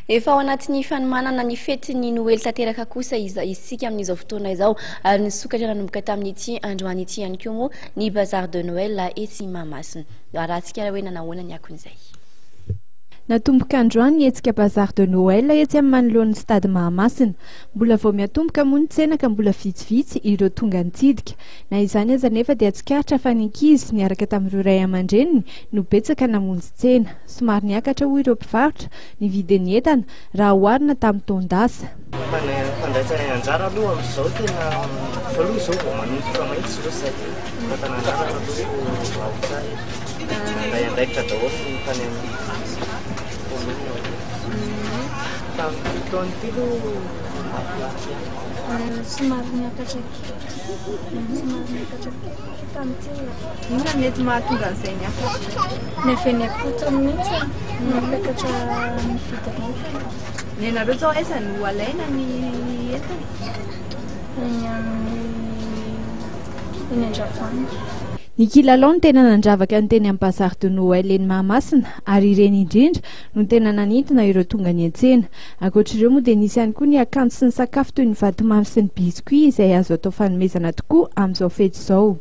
Efa ao anatin'ny fanomanana ny fetin'ny Noël tanteraka kosa isika amin'izao fotoana izao ary ny sokatra nanomboka tamin'ity androany ity ihany koa moa ny Bazar De Noël etsy Mahamasina. Raha tsika hoe nanahoana ny akon'izay. Natomboka androany hetsika Bazar De Noël etsy amin'ny manoloan'ny stade Mahamasina. Mbola vao miatomboka moa ny tsena ka mbola vitsivitsy ireo tonga nitsidika. Na izany aza nefa dia tsikaritra fa ny ankizy niaraka tamin'ireo ray aman-dreniny no betsaka namonjy tsena. Somary niakatra hoy ireo mpivarotra ny vidin'ny entana raha oharina tamin'ny taondasa. Fandraisana anjara aloha amin'izao tena voaloha izao vao manomboka mahitsy izao zay fantananjara aloha tsara andraikitra daholo ny tany amin'ny tamin'ny taona ity somary miakatra tamin'ity Inona mety mahatonga an'izay niakatra? nefa ny akotra mihitsy miakatra ny fidilika. Ny anareo zao aiza no alaina ny entana? Eny andravana. Ny kilalao no tena nandravaka ny teny amin'ny Bazar De Noël eny Mahamasina ary ireny indrindra no tena nanintona ireo tonga ny an-tsena. Ankoatr'ireo moa dia nisy ihany koa ny akanjo sy ny sakafo toy ny vatomamy sy ny biscuit izay azo atao fanomezana tokoa amin'izao fety izao.